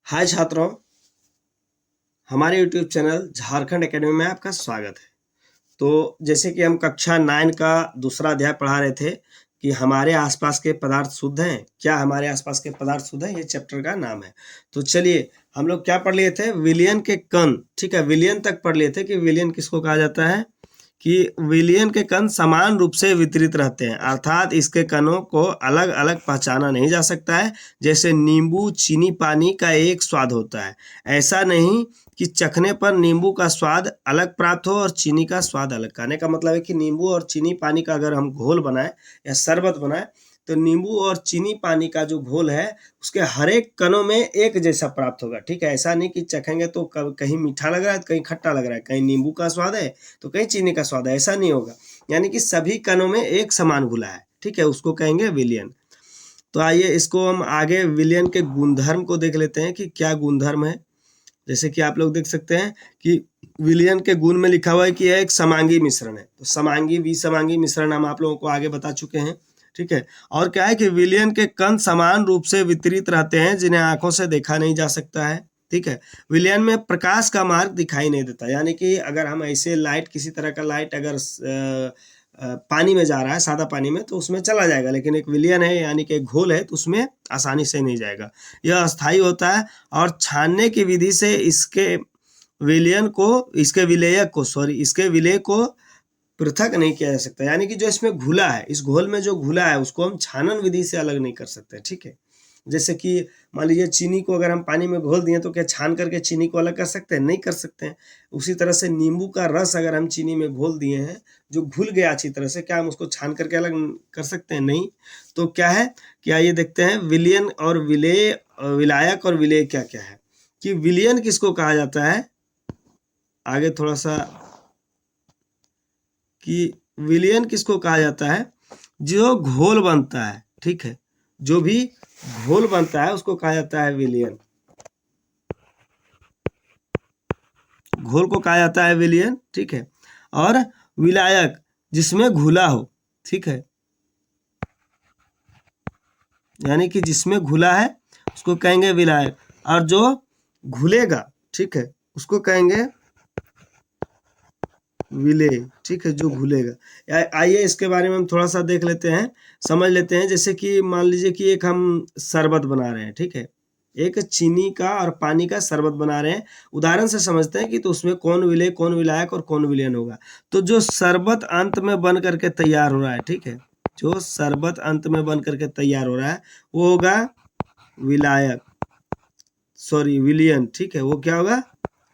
हाय छात्रों, हमारे YouTube channel Jharkhand academy में आपका स्वागत है। तो जैसे कि हम कक्षा 9 का दूसरा अध्याय पढ़ा रहे थे कि हमारे आसपास के पदार्थ शुद्ध हैं। क्या हमारे आसपास के पदार्थ शुद्ध हैं? ये चैप्टर का नाम है। तो चलिए हम लोग क्या पढ़ लिए थे? विलयन के कण। ठीक है, विलयन तक पढ़ लिए थे कि विलयन किसको कहा जाता है, कि विलयन के कण समान रूप से वितरित रहते हैं, अर्थात इसके कणों को अलग अलग पहचाना नहीं जा सकता है। जैसे नींबू, चीनी, पानी का एक स्वाद होता है। ऐसा नहीं कि चखने पर नींबू का स्वाद अलग प्राप्त हो और चीनी का स्वाद अलग। कहने का मतलब है कि नींबू और चीनी पानी का अगर हम घोल बनाए या शरबत बनाए तो नींबू और चीनी पानी का जो घोल है उसके हर एक कणों में एक जैसा प्राप्त होगा। ठीक है, ऐसा नहीं कि चखेंगे तो कहीं मीठा लग रहा है, कहीं खट्टा लग रहा है, कहीं नींबू का स्वाद है तो कहीं चीनी का स्वाद है, ऐसा नहीं होगा। यानी कि सभी कणों में एक समान घुला है। ठीक है, उसको कहेंगे विलयन। तो आइए इसको हम आगे विलयन के गुणधर्म को देख लेते हैं कि क्या गुणधर्म है। जैसे कि आप लोग देख सकते हैं कि विलयन के गुण में लिखा हुआ है कि यह एक समांगी मिश्रण है। तो समांगी विसमांगी मिश्रण हम आप लोगों को आगे बता चुके हैं। ठीक है, और क्या है कि विलयन के कण समान रूप से वितरित रहते हैं जिन्हें आंखों से देखा नहीं जा सकता है। ठीक है, विलयन में प्रकाश का मार्ग दिखाई नहीं देता, यानी कि अगर हम ऐसे लाइट, किसी तरह का लाइट अगर पानी में जा रहा है, सादा पानी में, तो उसमें चला जाएगा, लेकिन एक विलयन है यानी कि एक घोल है तो उसमें आसानी से नहीं जाएगा। यह अस्थायी होता है और छानने की विधि से इसके विलेय को पृथक नहीं किया जा सकता। यानी कि जो इसमें घुला है, इस घोल में जो घुला है उसको हम छानन विधि से अलग नहीं कर सकते। ठीक है, जैसे कि मान लीजिए चीनी को अगर हम पानी में घोल दिए तो क्या छान करके चीनी को अलग कर सकते हैं? नहीं कर सकते हैं। उसी तरह से नींबू का रस अगर हम चीनी में घोल दिए हैं, जो घुल गया अच्छी तरह से, क्या हम उसको छान करके अलग कर सकते हैं? नहीं। तो क्या है कि आइए देखते हैं विलयन और विलेय, विलायक और विलेय क्या क्या है। कि विलयन किसको कहा जाता है, आगे थोड़ा सा, कि विलयन किसको कहा जाता है? जो घोल बनता है। ठीक है, जो भी घोल बनता है उसको कहा जाता है विलयन। घोल को कहा जाता है विलयन। ठीक है, और विलायक जिसमें घुला हो। ठीक है, यानी कि जिसमें घुला है उसको कहेंगे विलायक, और जो घुलेगा, ठीक है, उसको कहेंगे विलेय। ठीक है, जो घुलेगा। आइए इसके बारे में हम थोड़ा सा देख लेते हैं, समझ लेते हैं। जैसे कि मान लीजिए कि एक हम शरबत बना रहे हैं। ठीक है, एक चीनी का और पानी का शरबत बना रहे हैं। उदाहरण से समझते हैं कि तो उसमें कौन विलेय, कौन विलायक और कौन विलयन होगा। तो जो शरबत अंत में बन करके तैयार हो रहा है, ठीक है, जो शरबत अंत में बन करके तैयार हो रहा है वो होगा विलायक, सॉरी विलयन। ठीक है, वो क्या होगा?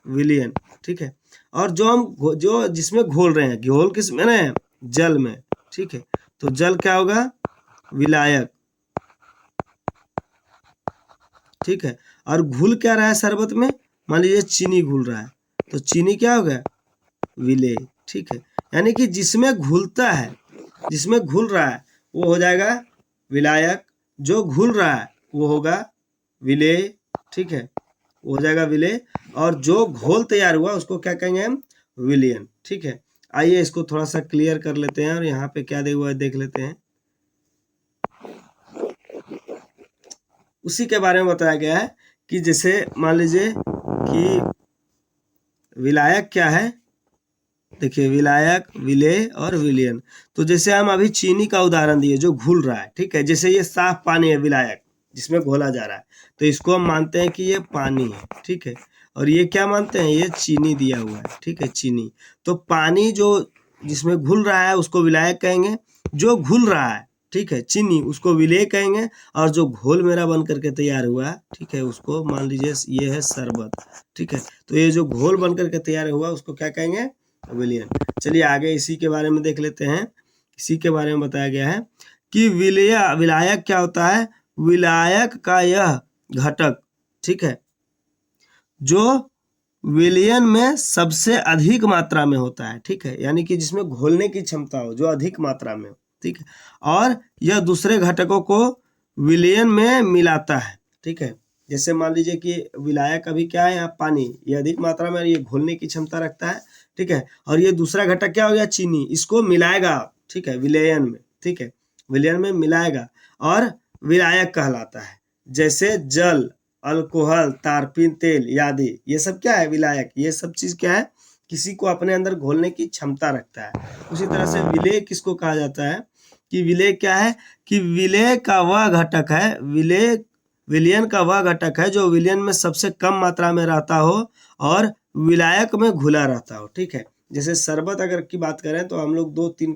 विलयन। ठीक है, और जो जिसमें घोल रहे हैं, घोल किस में ना? जल में। ठीक है, तो जल क्या होगा? विलायक। ठीक है, और घुल क्या रहा है शरबत में? मान लीजिए चीनी घुल रहा है तो चीनी क्या होगा? विलेय। ठीक है, यानी कि जिसमें घुलता है, जिसमें घुल रहा है वो हो जाएगा विलायक, जो घुल रहा है वो होगा विलेय। ठीक है, वो हो जाएगा विलेय, और जो घोल तैयार हुआ उसको क्या कहेंगे हम? विलयन। ठीक है, आइए इसको थोड़ा सा क्लियर कर लेते हैं और यहाँ पे क्या दिया हुआ है देख लेते हैं। उसी के बारे में बताया गया है कि जैसे मान लीजिए कि विलायक क्या है, देखिए विलायक, विलेय और विलयन। तो जैसे हम अभी चीनी का उदाहरण दिए जो घुल रहा है। ठीक है, जैसे ये साफ पानी है विलायक, जिसमें घोला जा रहा है, तो इसको हम मानते हैं कि ये पानी है। ठीक है, और ये क्या मानते हैं? ये चीनी दिया हुआ है। ठीक है, चीनी। तो पानी जो जिसमें घुल रहा है उसको विलायक कहेंगे, जो घुल रहा है, ठीक है, चीनी, उसको विलेय कहेंगे, और जो घोल मेरा बन करके तैयार हुआ, ठीक है, उसको मान लीजिए ये है शरबत। ठीक है, तो ये जो घोल बन करके तैयार हुआ उसको क्या कहेंगे? विलयन। चलिए आगे इसी के बारे में देख लेते हैं। इसी के बारे में बताया गया है कि विलायक क्या होता है? विलायक का यह घटक, ठीक है, जो विलयन में सबसे अधिक मात्रा में होता है। ठीक है, यानी कि जिसमें घोलने की क्षमता हो, जो अधिक मात्रा में हो। ठीक है, और यह दूसरे घटकों को विलयन में मिलाता है। ठीक है, जैसे मान लीजिए कि विलायक अभी क्या है? यहाँ पानी, ये अधिक मात्रा में ये घोलने की क्षमता रखता है। ठीक है, और ये दूसरा घटक क्या हो गया? चीनी, इसको मिलाएगा। ठीक है, विलयन में। ठीक है, विलयन में मिलाएगा और विलायक कहलाता है। जैसे जल, अल्कोहल, तारपीन तेल आदि, ये सब क्या है? विलायक। ये सब चीज क्या है? किसी को अपने अंदर घोलने की क्षमता रखता है। उसी तरह से विलेय किसको कहा जाता है? कि विलेय क्या है? कि विलेय का वह घटक है, विलयन का वह घटक है जो विलयन में सबसे कम मात्रा में रहता हो और विलायक में घुला रहता हो। ठीक है, जैसे शरबत अगर की बात करें तो हम लोग 2-3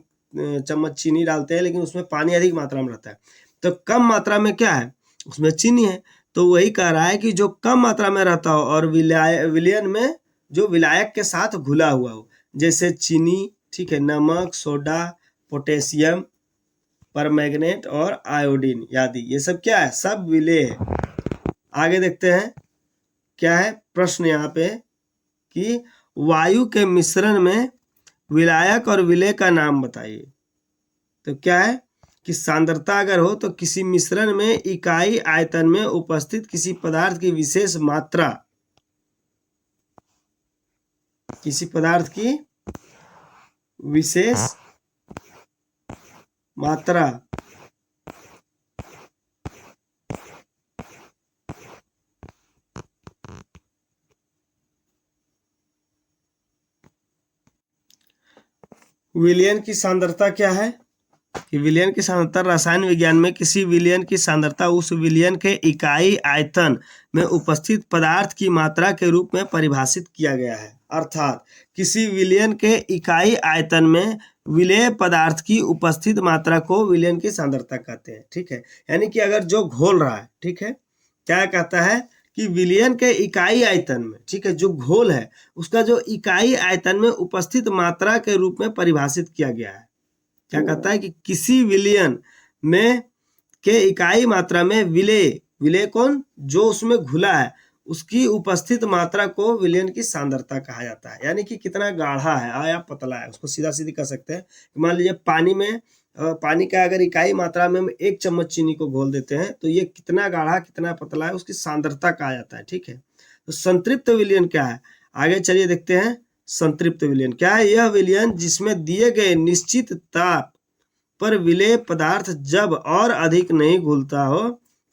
चम्मच चीनी डालते हैं, लेकिन उसमें पानी अधिक मात्रा में रहता है। तो कम मात्रा में क्या है? उसमें चीनी है। तो वही कह रहा है कि जो कम मात्रा में रहता हो और विलयन में जो विलायक के साथ घुला हुआ हो, जैसे चीनी, ठीक है, नमक, सोडा, पोटेशियम परमैंगनेट और आयोडीन आदि, ये सब क्या है? सब विलेय है। आगे देखते हैं क्या है प्रश्न यहाँ पे कि वायु के मिश्रण में विलायक और विलेय का नाम बताइए। तो क्या है कि सांद्रता अगर हो तो किसी मिश्रण में इकाई आयतन में उपस्थित किसी पदार्थ की विशेष मात्रा, किसी पदार्थ की विशेष मात्रा विलयन की सांद्रता क्या है? कि विलयन की सांद्रता रसायन विज्ञान में किसी विलयन की सांद्रता उस विलयन के इकाई आयतन में उपस्थित पदार्थ की मात्रा के रूप में परिभाषित किया गया है। अर्थात किसी विलयन के इकाई आयतन में विलेय पदार्थ की उपस्थित मात्रा को विलयन की सांद्रता कहते हैं। ठीक है, यानी कि अगर जो घोल रहा है, ठीक है, क्या कहता है कि विलयन के इकाई आयतन में, ठीक है, जो घोल है उसका जो इकाई आयतन में उपस्थित मात्रा के रूप में परिभाषित किया गया है। क्या कहता है कि किसी विलयन में के इकाई मात्रा में विलेय कौन? जो उसमें घुला है, उसकी उपस्थित मात्रा को विलयन की सांद्रता कहा जाता है। यानी कि कितना गाढ़ा है या पतला है, उसको सीधा सीधी कर सकते हैं। मान लीजिए पानी में पानी का अगर इकाई मात्रा में हम 1 चम्मच चीनी को घोल देते हैं तो ये कितना गाढ़ा कितना पतला है उसकी सांद्रता कहा जाता है। ठीक है, तो संतृप्त विलयन क्या है? आगे चलिए देखते हैं। संतृप्त विलयन क्या है? यह विलयन जिसमें दिए गए निश्चित ताप पर विलेय पदार्थ जब और अधिक नहीं घुलता हो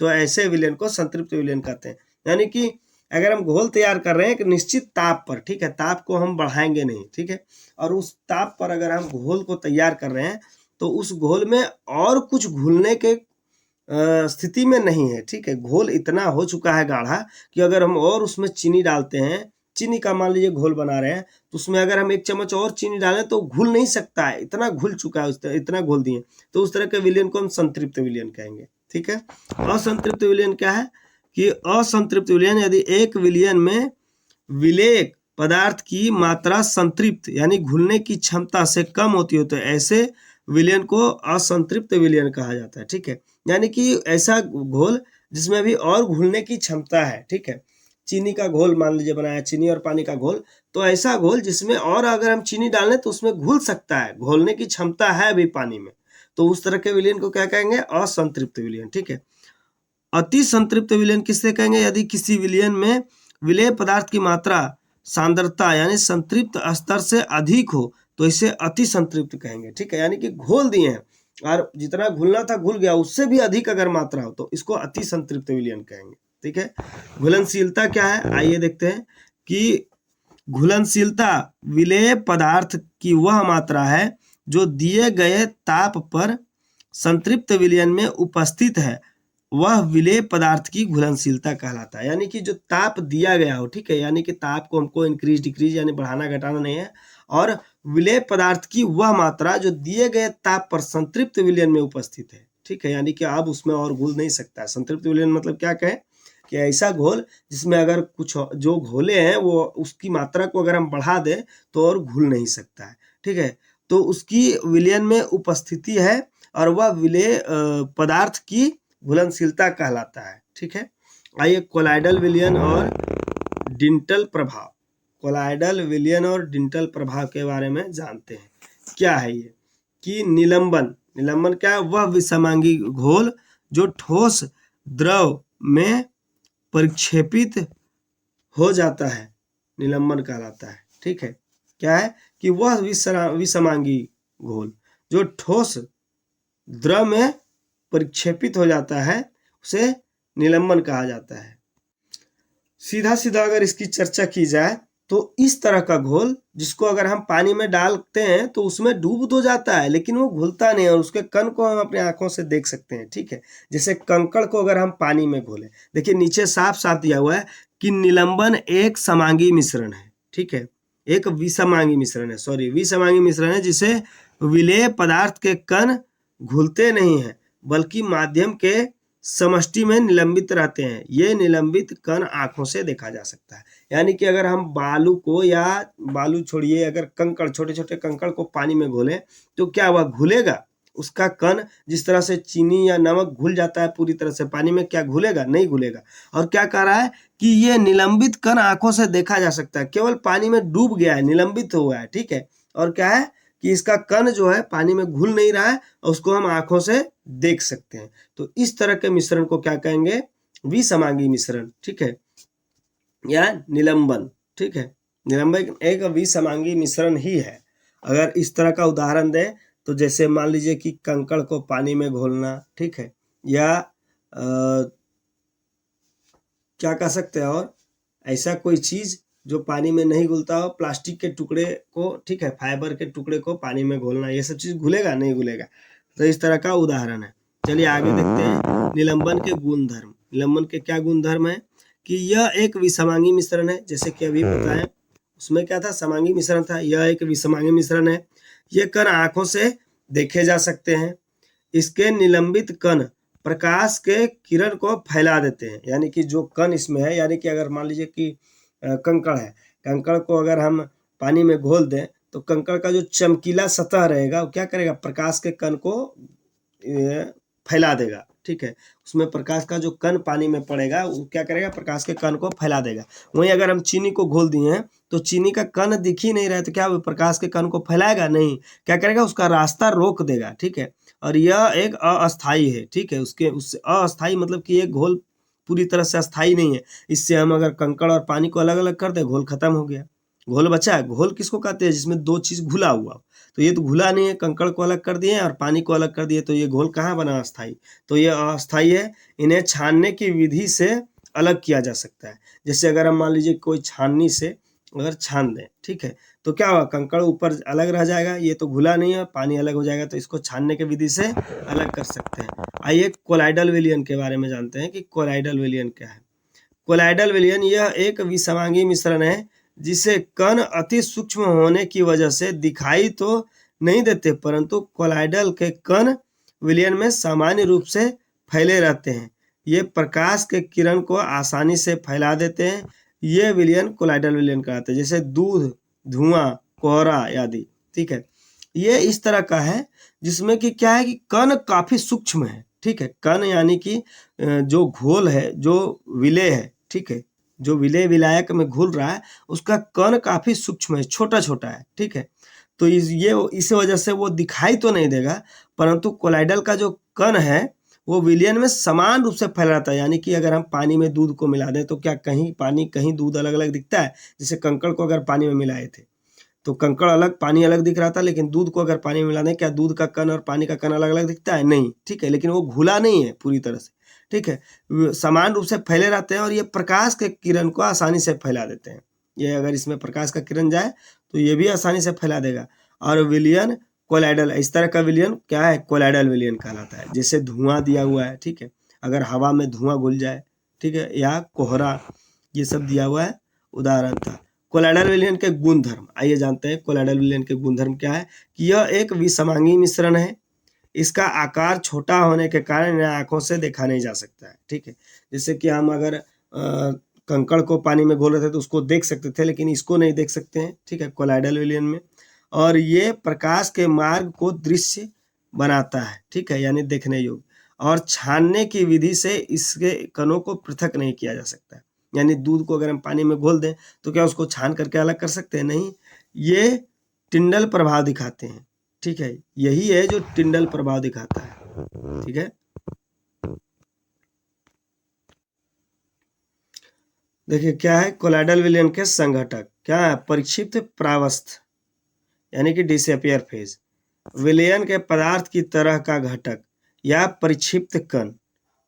तो ऐसे विलयन को संतृप्त विलयन कहते हैं। यानी कि अगर हम घोल तैयार कर रहे हैं एक निश्चित ताप पर, ठीक है, ताप को हम बढ़ाएंगे नहीं, ठीक है, और उस ताप पर अगर हम घोल को तैयार कर रहे हैं तो उस घोल में और कुछ घुलने के स्थिति में नहीं है। ठीक है, घोल इतना हो चुका है गाढ़ा कि अगर हम और उसमें चीनी डालते हैं, चीनी का मान लीजिए घोल बना रहे हैं, तो उसमें अगर हम 1 चम्मच और चीनी डालें तो घुल नहीं सकता है, इतना घुल चुका है, इतना घोल दिए, तो उस तरह के विलयन को हम संतृप्त विलयन कहेंगे। ठीक है, असंतृप्त विलयन क्या है? कि असंतृप्त विलयन यदि एक विलयन में विलेय पदार्थ की मात्रा संतृप्त यानी घुलने की क्षमता से कम होती हो तो ऐसे विलयन को असंतृप्त विलयन कहा जाता है। ठीक है, यानी कि ऐसा घोल जिसमें अभी और घुलने की क्षमता है। ठीक है, चीनी का घोल मान लीजिए बनाया, चीनी और पानी का घोल, तो ऐसा घोल जिसमें और अगर हम चीनी डालें तो उसमें घुल सकता है, घोलने की क्षमता है अभी पानी में, तो उस तरह के विलयन को क्या कहेंगे? असंतृप्त विलयन। ठीक है, अति संतृप्त विलयन किससे कहेंगे? यदि किसी विलयन में विलेय पदार्थ की मात्रा सांद्रता यानी संतृप्त स्तर से अधिक हो तो इसे अति संतृप्त कहेंगे। ठीक है, यानी कि घोल दिए हैं और जितना घुलना था घुल गया, उससे भी अधिक अगर मात्रा हो तो इसको अति संतृप्त विलयन कहेंगे। ठीक है, घुलनशीलता क्या है? आइए देखते हैं कि घुलनशीलता विलेय पदार्थ की वह मात्रा है जो दिए गए ताप पर संतृप्त विलयन में उपस्थित है, वह विलेय पदार्थ की घुलनशीलता कहलाता है। यानी कि जो ताप दिया गया हो, ठीक है, यानी कि ताप को हमको इंक्रीज डिक्रीज यानी बढ़ाना घटाना नहीं है, और विलेय पदार्थ की वह मात्रा जो दिए गए ताप पर संतृप्त विलयन में उपस्थित है। ठीक है, यानी कि अब उसमें और घुल नहीं सकता। संतृप्त विलयन मतलब क्या कहें कि ऐसा घोल जिसमें अगर कुछ जो घोले हैं वो उसकी मात्रा को अगर हम बढ़ा दें तो और घुल नहीं सकता है। ठीक है, तो उसकी विलयन में उपस्थिति है और वह विलेय पदार्थ की घुलनशीलता कहलाता है। ठीक है, आइए कोलाइडल विलयन और डिंटल प्रभाव, कोलाइडल विलयन और डिंटल प्रभाव के बारे में जानते हैं। क्या है ये? कि निलंबन क्या है? वह विषमांगी घोल जो ठोस द्रव में परिक्षेपित हो जाता है, निलंबन कहलाता है। ठीक है, क्या है? कि वह विषमांगी घोल जो ठोस द्रव में परिक्षेपित हो जाता है उसे निलंबन कहा जाता है। सीधा सीधा अगर इसकी चर्चा की जाए तो इस तरह का घोल जिसको अगर हम पानी में डालते हैं तो उसमें डूब तो जाता है लेकिन वो घुलता नहीं है और उसके कण को हम अपनी आंखों से देख सकते हैं। ठीक है, जैसे कंकड़ को अगर हम पानी में घोलें, देखिए नीचे साफ साफ दिया हुआ है कि निलंबन एक समांगी मिश्रण है। ठीक है, एक विसमांगी मिश्रण है, सॉरी विसमांगी मिश्रण है जिसे विलेय पदार्थ के कण घुलते नहीं है बल्कि माध्यम के समष्टि में निलंबित रहते हैं। ये निलंबित कण आंखों से देखा जा सकता है। यानी कि अगर हम बालू को, या बालू छोड़िए, अगर कंकड़, छोटे छोटे कंकड़ को पानी में घोलें तो क्या हुआ, घुलेगा? उसका कण जिस तरह से चीनी या नमक घुल जाता है पूरी तरह से पानी में, क्या घुलेगा? नहीं घुलेगा। और क्या कह रहा है कि ये निलंबित कण आंखों से देखा जा सकता है, केवल पानी में डूब गया है, निलंबित हुआ है। ठीक है, और क्या है कि इसका कण जो है पानी में घुल नहीं रहा है और उसको हम आंखों से देख सकते हैं। तो इस तरह के मिश्रण को क्या कहेंगे? विसमांगी मिश्रण। ठीक है, या निलंबन। ठीक है, निलंबन एक विसमांगी मिश्रण ही है। अगर इस तरह का उदाहरण दें तो जैसे मान लीजिए कि कंकड़ को पानी में घोलना, ठीक है, या क्या कह सकते हैं, और ऐसा कोई चीज जो पानी में नहीं घुलता हो, प्लास्टिक के टुकड़े को, ठीक है, फाइबर के टुकड़े को पानी में घोलना, ये सब चीज घुलेगा? नहीं घुलेगा। तो इस तरह का उदाहरण है। चलिए आगे देखते हैं निलंबन के गुणधर्म। निलंबन के क्या गुणधर्म है कि यह एक विसमांगी मिश्रण है, जैसे कि अभी बताएं उसमें क्या था, समांगी मिश्रण था, यह एक विसमांगी मिश्रण है। ये कण आंखों से देखे जा सकते हैं। इसके निलंबित कण प्रकाश के किरण को फैला देते हैं। यानी कि जो कण इसमें है, यानी कि अगर मान लीजिए कि कंकड़ है, कंकड़ को अगर हम पानी में घोल दें तो कंकड़ का जो चमकीला सतह रहेगा वो क्या करेगा, प्रकाश के कण को फैला देगा। ठीक है, उसमें प्रकाश का जो कण पानी में पड़ेगा वो क्या करेगा, प्रकाश के कण को फैला देगा। वहीं अगर हम चीनी को घोल दिए हैं तो चीनी का कण दिख ही नहीं रहा है तो क्या प्रकाश के कण को फैलाएगा? नहीं, क्या करेगा, उसका रास्ता रोक देगा। ठीक है, और यह एक अस्थाई है। ठीक है, उससे अस्थाई मतलब कि ये घोल पूरी तरह से अस्थाई नहीं है। इससे हम अगर कंकड़ और पानी को अलग अलग कर दे, घोल खत्म हो गया, घोल बचा है। घोल किसको कहते हैं? जिसमें दो चीज घुला हुआ। तो ये तो घुला नहीं है, कंकड़ को अलग कर दिए और पानी को अलग कर दिए, तो ये घोल कहाँ बना अस्थाई? तो ये अस्थाई है। इन्हें छानने की विधि से अलग किया जा सकता है। जैसे अगर हम मान लीजिए कोई छाननी से अगर छान दें, ठीक है, तो क्या होगा, कंकड़ ऊपर अलग रह जाएगा, ये तो घुला नहीं है, पानी अलग हो जाएगा, तो इसको छानने की विधि से अलग कर सकते हैं। आइए कोलाइडल विलयन के बारे में जानते हैं कि कोलाइडल विलयन क्या है। कोलाइडल विलयन यह एक विसमांगी मिश्रण है जिसे कण अति सूक्ष्म होने की वजह से दिखाई तो नहीं देते, परंतु कोलाइडल के कण विलयन में सामान्य रूप से फैले रहते हैं। ये प्रकाश के किरण को आसानी से फैला देते हैं। ये विलयन कोलाइडल विलयन कहलाते हैं, जैसे दूध, धुआं, कोहरा आदि। ठीक है, ये इस तरह का है जिसमें कि क्या है कि कण काफी सूक्ष्म है। ठीक है, कण यानी कि जो घोल है, जो विलेय है, ठीक है, जो विलेय विलायक में घुल रहा है उसका कण काफी सूक्ष्म है, छोटा छोटा है। ठीक है, तो इस वजह से वो दिखाई तो नहीं देगा, परंतु कोलाइडल का जो कण है वो विलयन में समान रूप से फैल रहता है। यानी कि अगर हम पानी में दूध को मिला दें तो क्या कहीं पानी कहीं दूध अलग अलग दिखता है? जैसे कंकड़ को अगर पानी में मिलाए थे तो कंकड़ अलग, पानी अलग दिख रहा था, लेकिन दूध को अगर पानी में मिला दें, क्या दूध का कण और पानी का कण अलग अलग दिखता है? नहीं। ठीक है, लेकिन वो घुला नहीं है पूरी तरह से। ठीक है, समान रूप से फैले रहते हैं और ये प्रकाश के किरण को आसानी से फैला देते हैं। ये अगर इसमें प्रकाश का किरण जाए तो ये भी आसानी से फैला देगा। और विलयन कोलाइडल, इस तरह का विलयन क्या है, कोलाइडल विलयन कहलाता है। जैसे धुआं दिया हुआ है, ठीक है, अगर हवा में धुआं घुल जाए, ठीक है, या कोहरा, ये सब दिया हुआ है, उदाहरण था। कोलाइडल विलयन के गुणधर्म, आइए जानते हैं कोलाइडल विलयन के गुणधर्म क्या है कि यह एक विसमांगी मिश्रण है। इसका आकार छोटा होने के कारण इन्हें आंखों से देखा नहीं जा सकता है। ठीक है, जैसे कि हम अगर कंकड़ को पानी में घोल रहे थे तो उसको देख सकते थे, लेकिन इसको नहीं देख सकते हैं। ठीक है, कोलाइडल विलयन में। और ये प्रकाश के मार्ग को दृश्य बनाता है। ठीक है, यानी देखने योग्य। और छानने की विधि से इसके कणों को पृथक नहीं किया जा सकता है। यानी दूध को अगर हम पानी में घोल दें तो क्या उसको छान करके अलग कर सकते हैं? नहीं, ये टिंडल प्रभाव दिखाते हैं। ठीक है, यही है जो टिंडल प्रभाव दिखाता है। ठीक है, देखिए क्या है कोलाइडल विलयन के संघटक, क्या है, परिक्षिप्त प्रावस्थ यानी कि डिसअपियर फेज, विलयन के पदार्थ की तरह का घटक या परिक्षिप्त कण,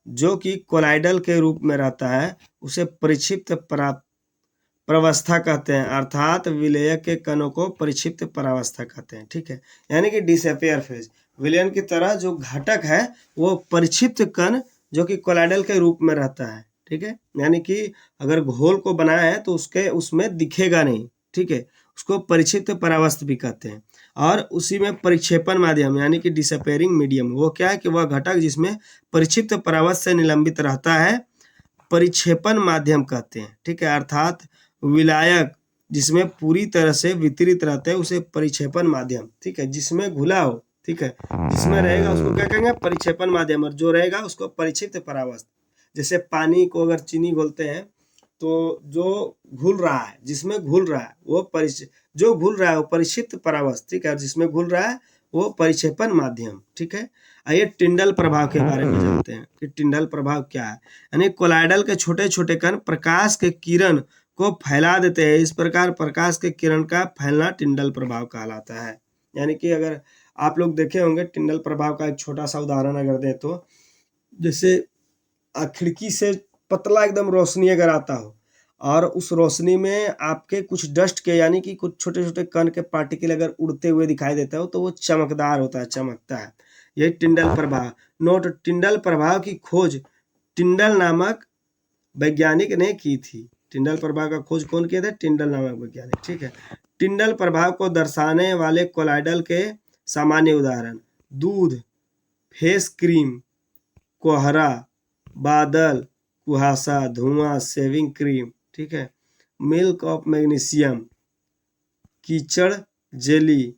जो कि कोलाइडल के रूप में रहता है उसे परिक्षिप्त प्रावस्था कहते हैं, अर्थात विलयक के कणों को परिक्षिप्त प्रावस्था कहते हैं। ठीक है, यानी कि डिसअपियर फेज। विलयन की तरह जो घटक है वो परिक्षिप्त कण जो कि कोलाइडल के रूप में रहता है। ठीक है, यानी कि अगर घोल को बनाया है तो उसमें दिखेगा नहीं। ठीक है, उसको परिक्षिप्त परावस्था भी कहते हैं। और उसी में परिक्षेपण माध्यम यानी कि डिसअपियरिंग मीडियम, वो क्या है कि वह घटक जिसमें परिक्षिप्त परावस्था से निलंबित रहता है परिक्षेपण माध्यम कहते हैं। ठीक है, अर्थात विलायक जिसमें पूरी तरह से वितरित रहते हैं उसे परिक्षेपण माध्यम। ठीक है, जिसमें घुला हो, ठीक है, जिसमें रहेगा उसको क्या कहेंगे, परिक्षेपण माध्यम, और जो रहेगा उसको परिक्षिप्त परावस्था। जैसे पानी को अगर चीनी घोलते हैं तो जो घुल रहा है, जिसमें घुल रहा है वो जो घुल रहा है वो परिक्षिप्त परावस्था। ठीक है, और जिसमें घुल रहा है वो परिक्षेपण माध्यम। ठीक है, आइए टिंडल प्रभाव के बारे में जानते हैं कि टिंडल प्रभाव क्या है। यानी कोलाइडल के छोटे छोटे कण प्रकाश के किरण को फैला देते हैं। इस प्रकार प्रकाश के किरण का फैलना टिंडल प्रभाव कहलाता है। यानी कि अगर आप लोग देखे होंगे टिंडल प्रभाव का एक छोटा सा उदाहरण अगर दें तो, जैसे खिड़की से पतला एकदम रोशनी अगर आता हो और उस रोशनी में आपके कुछ डस्ट के यानी कि कुछ छोटे छोटे कण के पार्टिकल अगर उड़ते हुए दिखाई देता हो तो वो चमकदार होता है, चमकता है। यही टिंडल प्रभाव। नोट, टिंडल प्रभाव की खोज टिंडल नामक वैज्ञानिक ने की थी। टिंडल प्रभाव का खोज कौन किया था? टिंडल नामक वैज्ञानिक। ठीक है, टिंडल प्रभाव को दर्शाने वाले कोलाइडल के सामान्य उदाहरण: दूध, फेस क्रीम, कोहरा, बादल, कुहासा, धुआं, शेविंग क्रीम। ठीक है, मिल्क ऑफ मैग्नीशियम, कीचड़ जेली,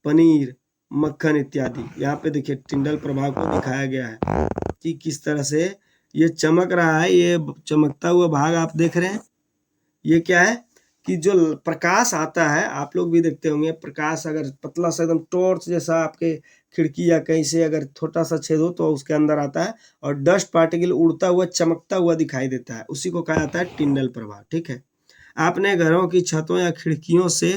पनीर, मक्खन इत्यादि। यहाँ पे देखिए टिंडल प्रभाव को दिखाया गया है कि किस तरह से ये चमक रहा है। ये चमकता हुआ भाग आप देख रहे हैं, ये क्या है कि जो प्रकाश आता है, आप लोग भी देखते होंगे, प्रकाश अगर पतला सा एकदम टॉर्च जैसा आपके खिड़की या कहीं से अगर छोटा सा छेद हो तो उसके अंदर आता है और डस्ट पार्टिकल उड़ता हुआ चमकता हुआ दिखाई देता है, उसी को कहा जाता है टिंडल प्रभाव। ठीक है, आपने घरों की छतों या खिड़कियों से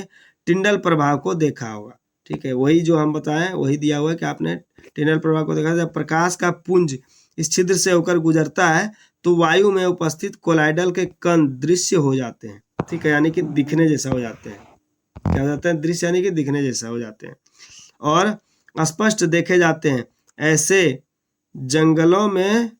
टिंडल प्रभाव को देखा होगा। ठीक है, वही जो हम बताएं वही दिया हुआ है कि आपने टिंडल प्रभाव को देखा। जब प्रकाश का पुंज इस छिद्र से होकर गुजरता है तो वायु में उपस्थित कोलाइडल के कण दृश्य हो जाते हैं। ठीक है, यानी कि दिखने जैसा हो जाते हैं। क्या हो जाते हैं? दृश्य यानी कि दिखने जैसा हो जाते हैं और स्पष्ट देखे जाते हैं। ऐसे जंगलों में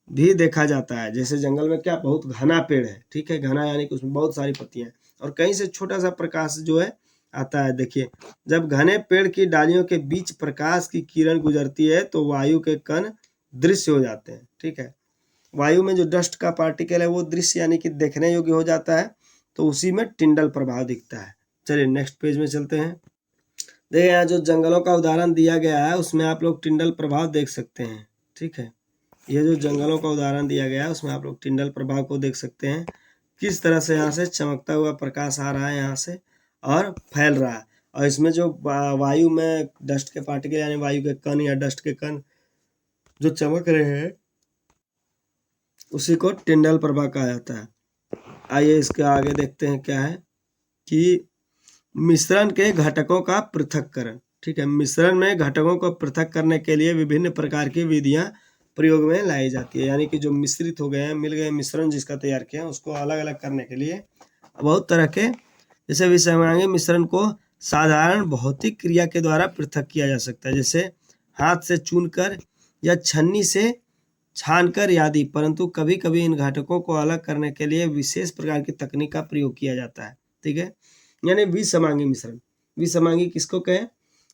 भी देखा जाता है। जैसे जंगल में क्या बहुत घना पेड़ है, ठीक है, घना यानी कि उसमें बहुत सारी पत्तियां हैं और कहीं से छोटा सा प्रकाश जो है आता है। देखिए, जब घने पेड़ की डालियों के बीच प्रकाश की किरण गुजरती है तो वायु के कण दृश्य हो जाते हैं। ठीक है, वायु में जो डस्ट का पार्टिकल है वो दृश्य यानी कि देखने योग्य हो जाता है, तो उसी में टिंडल प्रभाव दिखता है। चलिए नेक्स्ट पेज में चलते हैं। देखिए यहाँ जो जंगलों का उदाहरण दिया गया है उसमें आप लोग टिंडल प्रभाव देख सकते हैं। ठीक है, ये जो जंगलों का उदाहरण दिया गया है उसमें आप लोग टिंडल प्रभाव को देख सकते हैं, किस तरह से यहाँ से चमकता हुआ प्रकाश आ रहा है यहाँ से और फैल रहा है। और इसमें जो वायु में डस्ट के पार्टिकल यानी वायु के कण या डस्ट के कण जो चमक रहे हैं उसी को टिंडल प्रभाव कहा जाता है। आइए इसके आगे देखते हैं क्या है कि मिश्रण के घटकों का पृथक्करण। ठीक है, मिश्रण में घटकों को पृथक करने के लिए विभिन्न प्रकार की विधियां प्रयोग में लाई जाती है। यानी कि जो मिश्रित हो गए हैं, मिल गए मिश्रण जिसका तैयार किया उसको अलग अलग करने के लिए बहुत तरह के जैसे विषमांगी मिश्रण को साधारण भौतिक क्रिया के द्वारा पृथक किया जा सकता है, जैसे हाथ से चूनकर या छन्नी से छानकर आदि। परंतु कभी कभी इन घटकों को अलग करने के लिए विशेष प्रकार की तकनीक का प्रयोग किया जाता है। ठीक है, यानी विसमांगी मिश्रण। विसमांगी किसको कहें?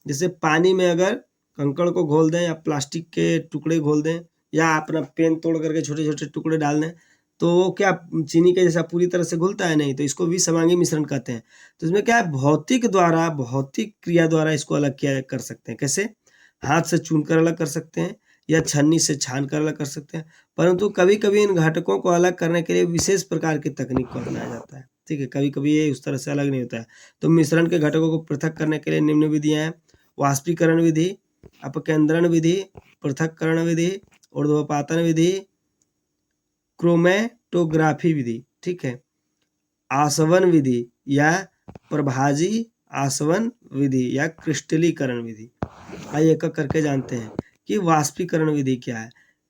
जैसे पानी में अगर कंकड़ को घोल दें या प्लास्टिक के टुकड़े घोल दें या अपना पेन तोड़ करके छोटे छोटे टुकड़े डाल दें तो वो क्या चीनी के जैसा पूरी तरह से घुलता है? नहीं, तो इसको विसमांगी मिश्रण कहते हैं। तो इसमें क्या है, भौतिक क्रिया द्वारा इसको अलग किया कर सकते हैं। कैसे? हाथ से चून कर अलग कर सकते हैं या छन्नी से छान कर अलग कर सकते हैं। परंतु कभी कभी इन घटकों को अलग करने के लिए विशेष प्रकार की तकनीक को अपनाया जाता है। ठीक है, कभी कभी ये उस तरह से अलग नहीं होता है। तो मिश्रण के घटकों को पृथक करने के लिए निम्न विधियां हैं: वाष्पीकरण विधि, अपकेंद्रण विधि, पृथक्करण विधि, ऊर्ध्वपातन विधि, क्रोमेटोग्राफी विधि। ठीक है, आसवन विधि या प्रभाजी आसवन विधि या क्रिस्टलीकरण विधि। आइए एक एक करके जानते हैं कि वाष्पीकरण विधि क्या है।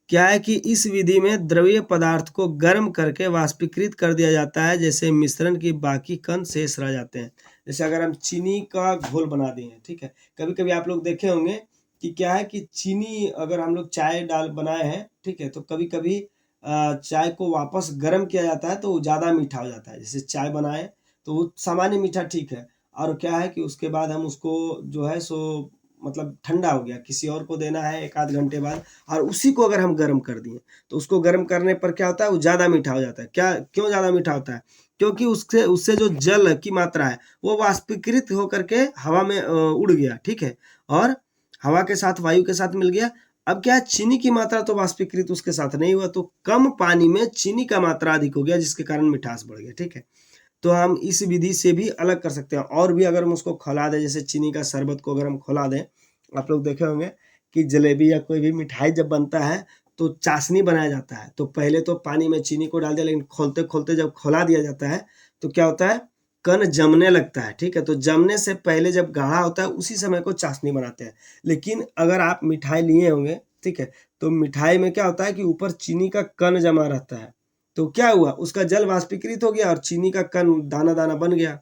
क्या है कि इस विधि में द्रवीय पदार्थ को गर्म करके वाष्पीकृत कर दिया जाता है, जैसे मिश्रण की बाकी कण शेष रह जाते हैं। जैसे अगर हम चीनी का घोल बना दिए हैं, ठीक है, कभी कभी आप लोग देखे होंगे कि क्या है कि चीनी अगर हम लोग चाय डाल बनाए हैं, ठीक है, तो कभी कभी चाय को वापस गर्म किया जाता है तो वो ज़्यादा मीठा हो जाता है। जैसे चाय बनाए तो वो सामान्य मीठा ठीक है, और क्या है कि उसके बाद हम उसको जो है सो मतलब ठंडा हो गया, किसी और को देना है 1 आध घंटे बाद, और उसी को अगर हम गर्म कर दिए तो उसको गर्म करने पर क्या होता है, वो ज़्यादा मीठा हो जाता है। क्या क्यों ज़्यादा मीठा होता है? क्योंकि उससे उससे जो जल की मात्रा है वो वाष्पीकृत होकर के हवा में उड़ गया, ठीक है, और हवा के साथ वायु के साथ मिल गया। अब क्या है, चीनी की मात्रा तो वाष्पीकृत उसके साथ नहीं हुआ, तो कम पानी में चीनी का मात्रा अधिक हो गया, जिसके कारण मिठास बढ़ गया, ठीक है। तो हम इस विधि से भी अलग कर सकते हैं। और भी अगर हम उसको खौला दें, जैसे चीनी का शरबत को अगर हम खौला दें, आप लोग देखे होंगे कि जलेबी या कोई भी मिठाई जब बनता है तो चाशनी बनाया जाता है। तो पहले तो पानी में चीनी को डाल दिया, लेकिन खोलते खोलते जब खौला दिया जाता है तो क्या होता है, कण जमने लगता है, ठीक है। तो जमने से पहले जब गाढ़ा होता है उसी समय को चाशनी बनाते हैं। लेकिन अगर आप मिठाई लिए होंगे, ठीक है, तो मिठाई में क्या होता है कि ऊपर चीनी का कण जमा रहता है, तो क्या हुआ, उसका जल वाष्पीकृत हो गया और चीनी का कण दाना दाना बन गया।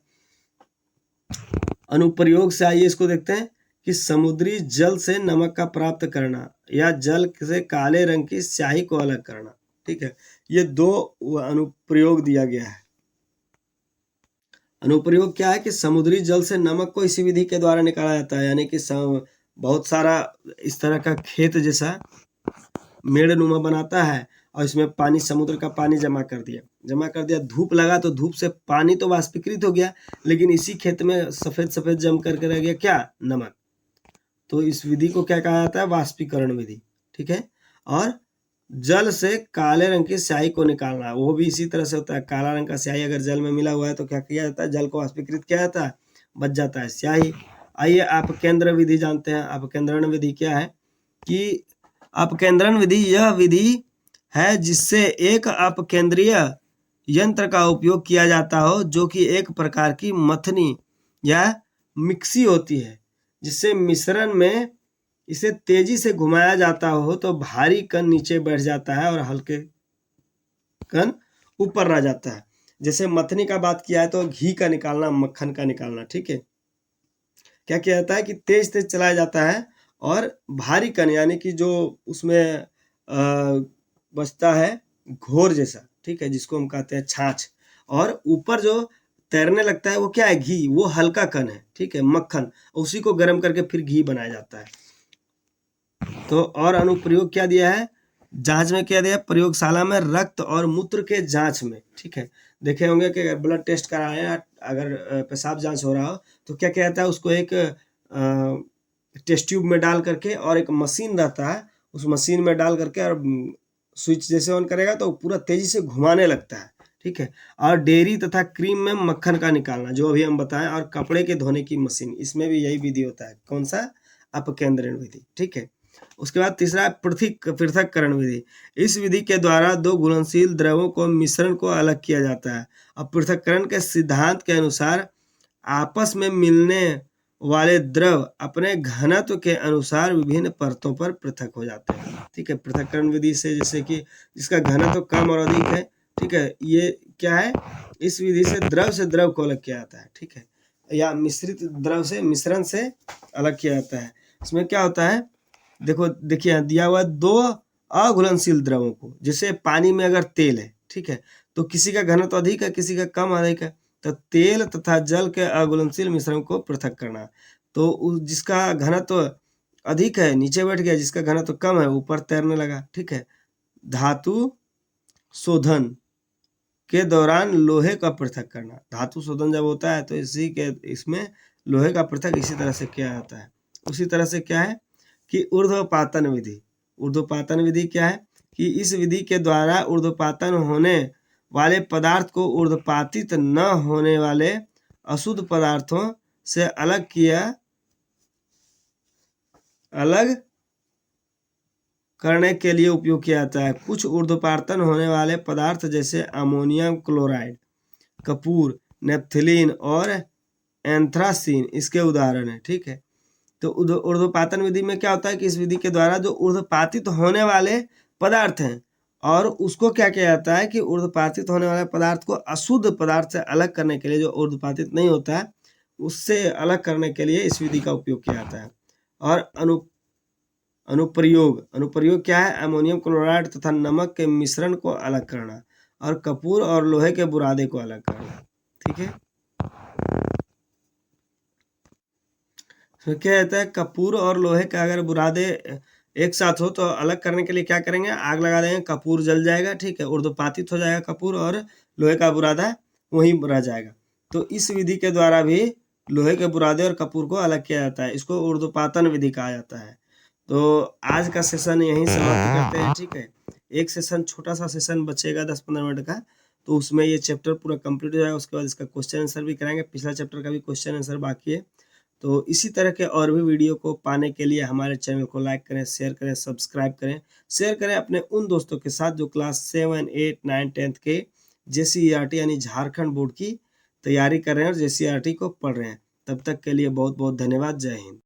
अनुप्रयोग से आइए इसको देखते हैं कि समुद्री जल से नमक का प्राप्त करना या जल से काले रंग की स्याही को अलग करना, ठीक है। ये दो अनुप्रयोग दिया गया है। अनुप्रयोग क्या है कि समुद्री जल से नमक को इसी विधि के द्वारा निकाला जाता है, यानी कि बहुत सारा इस तरह का खेत जैसा मेड़ नुमा बनाता है और इसमें पानी, समुद्र का पानी जमा कर दिया, धूप लगा तो धूप से पानी तो वाष्पीकृत हो गया, लेकिन इसी खेत में सफेद सफेद जम करके रह गया क्या, नमक। तो इस विधि को क्या कहा जाता है, वाष्पीकरण विधि, ठीक है। और जल से काले रंग की स्याही को निकालना, वो भी इसी तरह से होता है। काला रंग का स्याही अगर जल में मिला हुआ है तो क्या किया जाता है, जल को वाष्पीकृत किया जाता है, बच जाता है स्याही। आइए अपकेंद्र विधि जानते हैं। अपकेंद्रण विधि क्या है कि अपकेंद्रण विधि यह विधि है जिससे एक अपकेंद्रीय यंत्र का उपयोग किया जाता हो, जो कि एक प्रकार की मथनी या मिक्सी होती है, जिससे मिश्रण में इसे तेजी से घुमाया जाता हो तो भारी कण नीचे बैठ जाता है और हल्के कण ऊपर रह जाता है। जैसे मथनी का बात किया है तो घी का निकालना, मक्खन का निकालना, ठीक है। क्या किया जाता है कि तेज तेज चलाया जाता है और भारी कण यानी कि जो उसमें बचता है घोर जैसा, ठीक है, जिसको हम कहते हैं छाछ, और ऊपर जो तैरने लगता है वो क्या है, घी, वो हल्का कण है, ठीक है, मक्खन, उसी को गर्म करके फिर घी बनाया जाता है। तो और अनुप्रयोग क्या दिया है, जांच में क्या दिया, प्रयोगशाला में रक्त और मूत्र के जांच में, ठीक है। देखे होंगे कि अगर ब्लड टेस्ट कराए हैं, अगर पेशाब जांच हो रहा हो तो क्या किया जाता है, उसको एक टेस्ट ट्यूब में डाल करके और एक मशीन रहता है, उस मशीन में डाल करके और स्विच जैसे ऑन करेगा तो पूरा तेजी से घुमाने लगता है, ठीक है। और डेयरी तथा क्रीम में मक्खन का निकालना, जो अभी हम बताएं, और कपड़े के धोने की मशीन, इसमें भी यही विधि होता है। कौन सा, अपकेंद्रण विधि, ठीक है। उसके बाद तीसरा पृथक्करण विधि। इस विधि के द्वारा दो घुलनशील द्रवों को मिश्रण को अलग किया जाता है। अब पृथक्करण के सिद्धांत के अनुसार आपस में मिलने वाले द्रव अपने घनत्व के अनुसार विभिन्न परतों पर पृथक हो जाते हैं, ठीक है। पृथक्करण विधि से, जैसे कि जिसका घनत्व कम और अधिक है, ठीक है, ये क्या है, इस विधि से द्रव को अलग किया जाता है, ठीक है, या मिश्रित द्रव से, मिश्रण से अलग किया जाता है। इसमें क्या होता है, देखिए दिया हुआ दो अघुलनशील द्रवों को, जैसे पानी में अगर तेल है, ठीक है, तो किसी का घनत्व अधिक है, किसी का कम अधिक है, तो तेल तथा जल के अघुलनशील मिश्रण को पृथक करना। तो जिसका घनत्व अधिक है नीचे बैठ गया, जिसका घनत्व कम है ऊपर तैरने लगा, ठीक है। धातु शोधन के दौरान लोहे का पृथक करना, धातु शोधन जब होता है तो इसमें लोहे का पृथक इसी तरह से किया जाता है। उसी तरह से क्या है कि ऊर्ध्वपातन विधि। ऊर्ध्वपातन विधि क्या है कि इस विधि के द्वारा ऊर्ध्वपातन होने वाले पदार्थ को ऊर्ध्वपातित न होने वाले अशुद्ध पदार्थों से अलग करने के लिए उपयोग किया जाता है। कुछ ऊर्ध्वपातन होने वाले पदार्थ जैसे अमोनियम क्लोराइड, कपूर, नेप्थलीन और एंथ्रासीन इसके उदाहरण है, ठीक है। तो ऊर्ध्वपातन विधि में क्या होता है कि इस विधि के द्वारा जो ऊर्ध्वपातित होने वाले पदार्थ हैं, और उसको क्या किया जाता है कि ऊर्ध्वपातित होने वाले पदार्थ को अशुद्ध पदार्थ से अलग करने के लिए, जो ऊर्ध्वपातित नहीं होता है उससे अलग करने के लिए इस विधि का उपयोग किया जाता है। और अनुप्रयोग क्या है? अमोनियम क्लोराइड तथा नमक के मिश्रण को अलग करना और कपूर और लोहे के बुरादे को अलग करना। ठीक है, तो क्या कहता है, कपूर और लोहे का अगर बुरादे एक साथ हो तो अलग करने के लिए क्या करेंगे, आग लगा देंगे, कपूर जल जाएगा। ठीक है, ऊर्ध्वपातित हो जाएगा कपूर और लोहे का बुरादा वहीं रह जाएगा। तो इस विधि के द्वारा भी लोहे के बुरादे और कपूर को अलग किया जाता है। इसको ऊर्ध्वपातन विधि कहा जाता है। तो आज का सेशन यहीं समाप्त करते हैं। ठीक है, एक सेशन, छोटा सा सेशन बचेगा 10-15 मिनट का, तो उसमें ये चैप्टर पूरा कंप्लीट हो जाएगा। उसके बाद इसका क्वेश्चन आंसर भी कराएंगे, पिछला चैप्टर का भी क्वेश्चन आंसर बाकी है। तो इसी तरह के और भी वीडियो को पाने के लिए हमारे चैनल को लाइक करें, शेयर करें, सब्सक्राइब करें, शेयर करें अपने उन दोस्तों के साथ जो क्लास 7, 8, 9, 10 के JCERT यानी झारखंड बोर्ड की तैयारी कर रहे हैं और JCERT को पढ़ रहे हैं। तब तक के लिए बहुत बहुत धन्यवाद। जय हिंद।